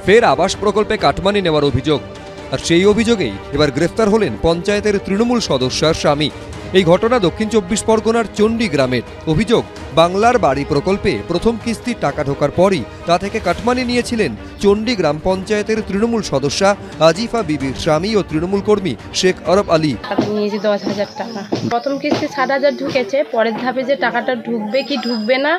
ফের আবাস প্রকল্পে কাটমানি নেওয়ার অভিযোগ। আর সেই অভিযোগেই এবার গ্রেফতার হলেন পঞ্চায়েতের তৃণমূল সদস্যার স্বামী। এই ঘটনা দক্ষিণ 24 পরগনার চণ্ডী গ্রামের। অভিযোগ, বাংলার বাড়ি প্রকল্পে প্রথম কিস্তির টাকা ঢোকার পরই তা থেকে কাটমানি নিয়েছিলেন চণ্ডী গ্রাম পঞ্চায়েতের তৃণমূল সদস্যা আজিফা বিবির স্বামী ও তৃণমূল কর্মী শেখ আরব আলী। নিয়েছি 10,000 টাকা। প্রথম কিস্তি 7,000 ঢুকেছে, পরের ধাপে যে টাকাটা ঢুকবে কি ঢুকবে না,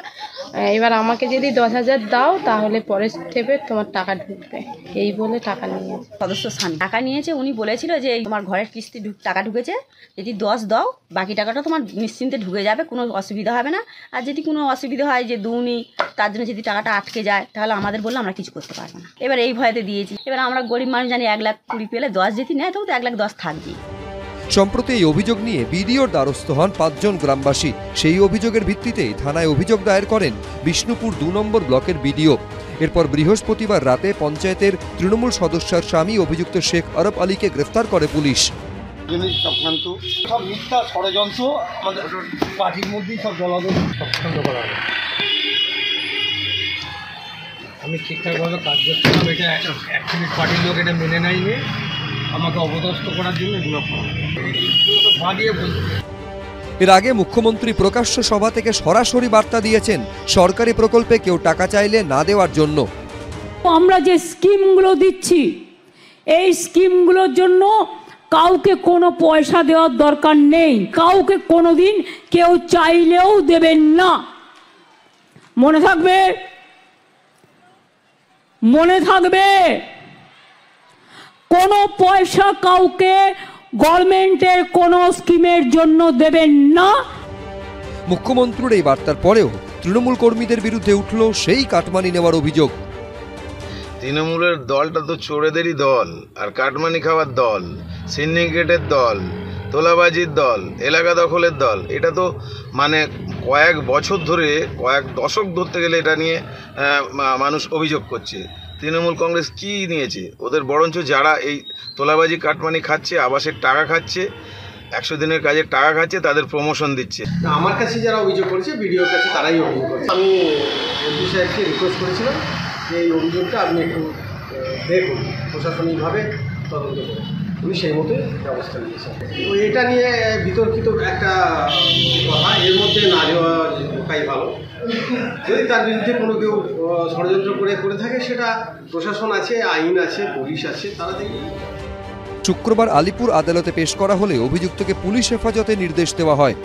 এবার আমাকে যদি 10,000 দাও তাহলে পরের স্টেপে তোমার টাকা ঢুকবে, এই বলে টাকা নিয়েছে। সদস্য স্বামী টাকা নিয়েছে, উনি বলেছিল যে তোমার ঘরের কিস্তি টাকা ঢুকেছে, যদি 10 দাও বাকি টাকাটা তোমার নিশ্চিন্তে ঢুকে যাবে, কোনো অসুবিধা হবে না। আর যদি কোনো অসুবিধা হয় যে দুনি তার জন্য যদি টাকাটা আটকে যায় তাহলে আমাদের বললে আমরা কিছু করতে পারবো না। এবার এই ভয়তে দিয়েছি। এবার আমরা গরিব মানুষ জানি 1,20,000 পেলে 10 যদি নেয় তবু তো 1,10,000 থাকবে। সম্প্রতি এই অভিযোগ নিয়ে বিডিওর দ্বারস্থ হন 5 জন গ্রামবাসী। সেই অভিযোগের ভিত্তিতে থানায় অভিযোগ দায়ের করেন বিষ্ণুপুর 2 নম্বর ব্লকের বিডিও। এরপর বৃহস্পতিবার রাতে পঞ্চায়েতের তৃণমূল সদস্যার স্বামী অভিযুক্ত শেখ আরব আলীকে গ্রেফতার করে পুলিশ। সব মিথ্যা ষড়যন্ত্র, আমাদের পার্টির মধ্যেই সব দলাদল চক্রান্ত করা হবে। আমি ঠিকঠাকভাবে কাজ করছিলাম, এটা অ্যাকচুয়ালি পার্টির লোক এটা মেনে নেয়নি, আমাকে অপদস্থ করার জন্য এগুলো বাড়িয়ে বলছে। এর আগে মুখ্যমন্ত্রী প্রকাশ্য সভা থেকে সরাসরি বার্তা দিয়েছেন সরকারি প্রকল্পে কেউ টাকা চাইলে না দেওয়ার জন্য। আমরা যে স্কিমগুলো দিচ্ছি এই স্কিমগুলোর জন্য কাউকে কোনো পয়সা দেওয়ার দরকার নেই, কাউকে কোনোদিন কেউ চাইলেও দেবেন না। মনে থাকবে, মনে থাকবে, কোনো পয়সা কাউকে গভর্নমেন্টের কোনো স্কিমের জন্য দেবেন না। মুখ্যমন্ত্রীর এই বার্তার পরেও তৃণমূল কর্মীদের বিরুদ্ধে উঠল সেই কাটমানি নেওয়ার অভিযোগ। তৃণমূলের দলটা তো চোরেদেরই দল, আর কাটমানি খাওয়ার দল, সিন্ডিকেটের দল, তোলাবাজির দল, এলাকা দখলের দল। এটা তো মানে কয়েক বছর ধরে, কয়েক দশক ধরতে গেলে এটা নিয়ে মানুষ অভিযোগ করছে। তৃণমূল কংগ্রেস কি নিয়েছে? ওদের বরঞ্চ যারা এই তোলাবাজি কাটমানি খাচ্ছে, আবাসের টাকা খাচ্ছে, 100 দিনের কাজের টাকা খাচ্ছে, তাদের প্রমোশন দিচ্ছে। আমার কাছে যারা অভিযোগ করেছে, বিডিওর কাছে তারাই অভিযোগ করেছে। আমি এমপি সাহেবকে রিকোয়েস্ট করেছিলাম যে এই অভিযোগটা আপনি একটু দেখুন, প্রশাসনিকভাবে তদন্ত করুন। উনি সেই মতো ব্যবস্থা নিয়েছেন। তো এটা নিয়ে বিতর্কিত একটা কথা, এর মধ্যে না যাওয়া ঢোকাই ভালো। যদি তার বিরুদ্ধে কোনো কেউ ষড়যন্ত্র করে থাকে, সেটা প্রশাসন আছে, আইন আছে, পুলিশ আছে, তারা দেখবে। শুক্রবার আলিপুর আদালতে পেশ করা হলে অভিযুক্তকে পুলিশ হেফাজতে নির্দেশ দেওয়া হয়।